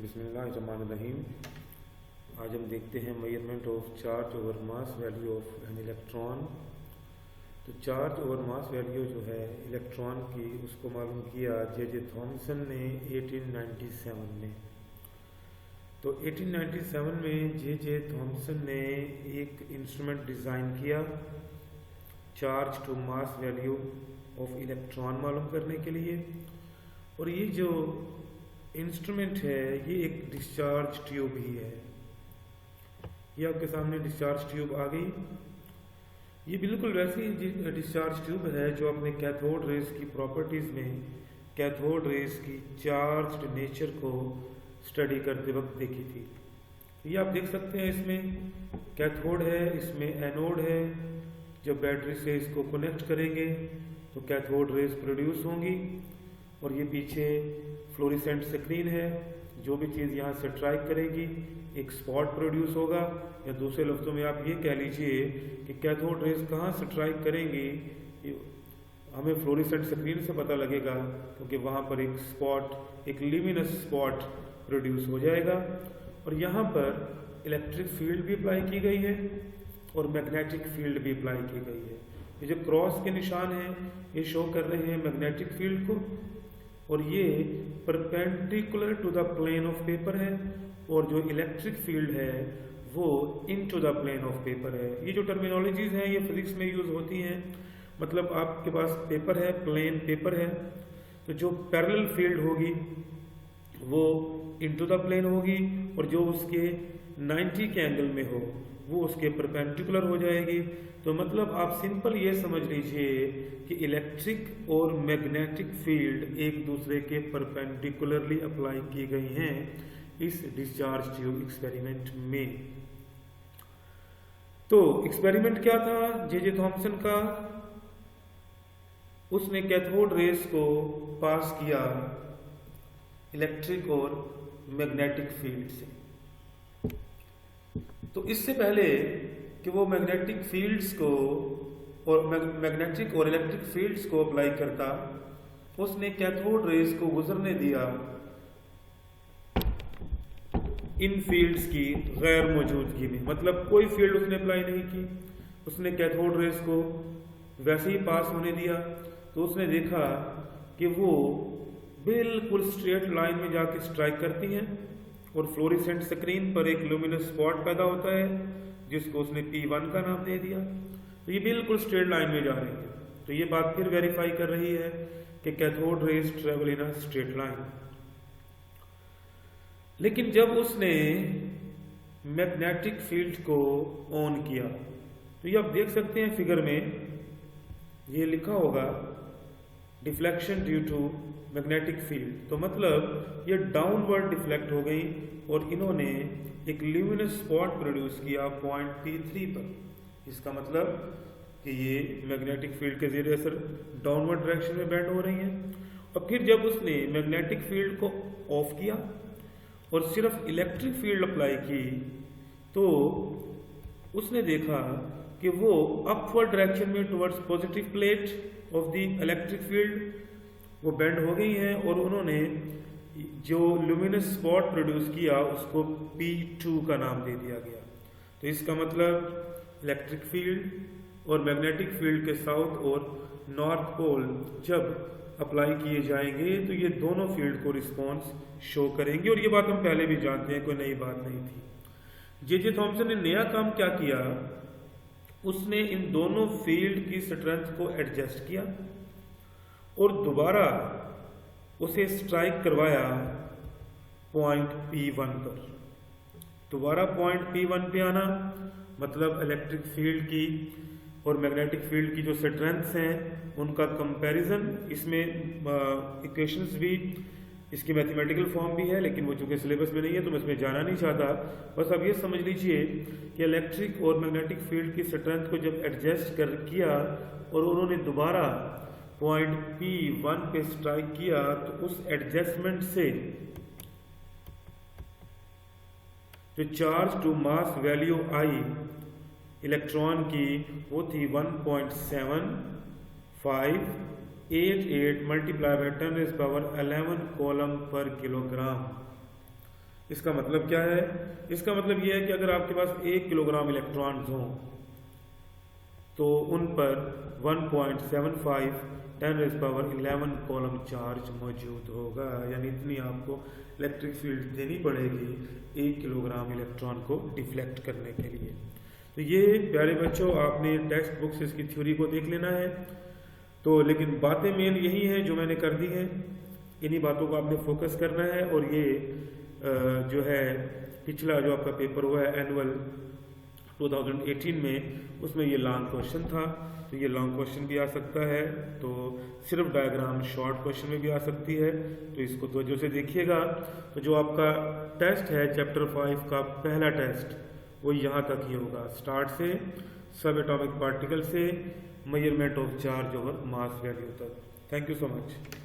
बिस्मिल्लाहिर्रहमानिर्रहीम। आज हम देखते हैं measurement of charge over mass value of an electron. तो चार्ज ओवर मास वैल्यू जो है इलेक्ट्रॉन की, उसको मालूम किया जे थॉमसन ने 1897 में। तो 1897 में जे थॉमसन ने एक इंस्ट्रूमेंट डिज़ाइन किया charge to mass value of electron मालूम करने के लिए। और ये जो इंस्ट्रूमेंट है ये एक डिस्चार्ज ट्यूब ही है। ये आपके सामने डिस्चार्ज ट्यूब आ गई। ये बिल्कुल वैसी डिस्चार्ज ट्यूब है जो आपने कैथोड रेस की प्रॉपर्टीज में कैथोड रेस की चार्ज्ड नेचर को स्टडी करते वक्त देखी थी। ये आप देख सकते हैं, इसमें कैथोड है, इसमें एनोड है। जब बैटरी से इसको कनेक्ट करेंगे तो कैथोड रेस प्रोड्यूस होंगी और ये पीछे फ्लोरेसेंट स्क्रीन है। जो भी चीज़ यहाँ से स्ट्राइक करेगी एक स्पॉट प्रोड्यूस होगा, या दूसरे लफ्ज़ों में आप ये कह लीजिए कि कैथोड रेस कहाँ से स्ट्राइक करेंगी हमें फ्लोरेसेंट स्क्रीन से पता लगेगा, क्योंकि वहाँ पर एक स्पॉट, एक ल्यूमिनस स्पॉट प्रोड्यूस हो जाएगा। और यहाँ पर इलेक्ट्रिक फील्ड भी अप्लाई की गई है और मैग्नेटिक फील्ड भी अप्लाई की गई है। ये जो क्रॉस के निशान हैं ये शो कर रहे हैं मैग्नेटिक फील्ड को, और ये perpendicular to the plane of paper है, और जो इलेक्ट्रिक फील्ड है वो into the plane of paper है। ये जो टर्मिनोलॉजीज हैं ये फिजिक्स में यूज होती हैं। मतलब आपके पास पेपर है, प्लेन पेपर है, तो जो पैरेलल फील्ड होगी वो इनटू द प्लेन होगी, और जो उसके 90 के एंगल में हो वो उसके परपेंडिकुलर हो जाएगी। तो मतलब आप सिंपल ये समझ लीजिए कि इलेक्ट्रिक और मैग्नेटिक फील्ड एक दूसरे के परपेंडिकुलरली अप्लाई की गई हैं इस डिस्चार्ज ट्यूब एक्सपेरिमेंट में। तो एक्सपेरिमेंट क्या था जे थॉमसन का? उसने कैथोड रेस को पास किया इलेक्ट्रिक और मैग्नेटिक फील्ड से। तो इससे पहले कि वो मैग्नेटिक फील्ड्स को और मैग्नेटिक और इलेक्ट्रिक फील्ड्स को अप्लाई करता, उसने कैथोड रेस को गुजरने दिया इन फील्ड्स की गैर मौजूदगी में। मतलब कोई फील्ड उसने अप्लाई नहीं की, उसने कैथोड रेस को वैसे ही पास होने दिया। तो उसने देखा कि वो बिल्कुल स्ट्रेट लाइन में जाके स्ट्राइक करती हैं और फ्लोरेसेंट स्क्रीन पर एक लुमिनस स्पॉट पैदा होता है जिसको उसने P1 का नाम दे दिया। तो ये बिल्कुल स्ट्रेट लाइन में जा रही है। तो ये बात फिर वेरीफाई कर रही है कि cathode rays travel in a straight line. लेकिन जब उसने मैग्नेटिक फील्ड को ऑन किया तो ये आप देख सकते हैं फिगर में ये लिखा होगा deflection due to magnetic field. तो मतलब ये डाउनवर्ड डिफ्लेक्ट हो गई और इन्होंने एक ल्यूमिनस स्पॉट प्रोड्यूस किया पॉइंट P3 पर। इसका मतलब कि ये मैग्नेटिक फील्ड के ज़रिए असर डाउनवर्ड डायरेक्शन में बेंड हो रही हैं। और फिर जब उसने मैग्नेटिक फील्ड को ऑफ किया और सिर्फ इलेक्ट्रिक फील्ड अप्लाई की तो उसने देखा कि वो अपवर्ड डायरेक्शन में towards positive plate of the electric field वो बेंड हो गई हैं, और उन्होंने जो लुमिनस स्पॉट प्रोड्यूस किया उसको P2 का नाम दे दिया गया। तो इसका मतलब इलेक्ट्रिक फील्ड और मैग्नेटिक फील्ड के साउथ और नॉर्थ पोल जब अप्लाई किए जाएंगे तो ये दोनों फील्ड को रिस्पॉन्स शो करेंगे। और ये बात हम पहले भी जानते हैं, कोई नई बात नहीं थी। जे थॉमसन ने नया काम क्या किया, उसने इन दोनों फील्ड की स्ट्रेंथ को एडजस्ट किया और दोबारा उसे स्ट्राइक करवाया पॉइंट P1 पर। दोबारा पॉइंट P1 पे आना मतलब इलेक्ट्रिक फील्ड की और मैग्नेटिक फील्ड की जो स्ट्रेंथ्स हैं उनका कंपैरिजन। इसमें इक्वेशंस भी, इसकी मैथमेटिकल फॉर्म भी है, लेकिन वो चूंकि सिलेबस में नहीं है तो मैं इसमें जाना नहीं चाहता। बस अब ये समझ लीजिए कि इलेक्ट्रिक और मैग्नेटिक फील्ड की स्ट्रेंथ को जब एडजस्ट किया और उन्होंने दोबारा पॉइंट P1 पे स्ट्राइक किया तो उस एडजस्टमेंट से जो चार्ज टू मास वैल्यू आई इलेक्ट्रॉन की वो थी 1.7588 मल्टीप्लाई बाय 10⁻11 कूलम पर किलोग्राम। इसका मतलब क्या है? इसका मतलब यह है कि अगर आपके पास 1 किलोग्राम इलेक्ट्रॉन्स हों तो उन पर 1.75 10⁻11 कॉलम चार्ज मौजूद होगा, यानी इतनी आपको इलेक्ट्रिक फील्ड देनी पड़ेगी 1 किलोग्राम इलेक्ट्रॉन को डिफ्लेक्ट करने के लिए। तो ये प्यारे बच्चों आपने टेक्स्ट बुक से इसकी थ्योरी को देख लेना है। तो लेकिन बातें मेन यही हैं जो मैंने कर दी हैं, इन्हीं बातों को आपने फोकस करना है। और ये जो है पिछला जो आपका पेपर हुआ है एनुअल 2018 में, उसमें ये लॉन्ग क्वेश्चन था, तो ये लॉन्ग क्वेश्चन भी आ सकता है, तो सिर्फ डायग्राम शॉर्ट क्वेश्चन में भी आ सकती है, तो इसको तवज्जो से देखिएगा। तो जो आपका टेस्ट है चैप्टर 5 का पहला टेस्ट वो यहाँ तक ही होगा, स्टार्ट से सब एटॉमिक पार्टिकल से measurement of charge over mass value तक। Thank you so much.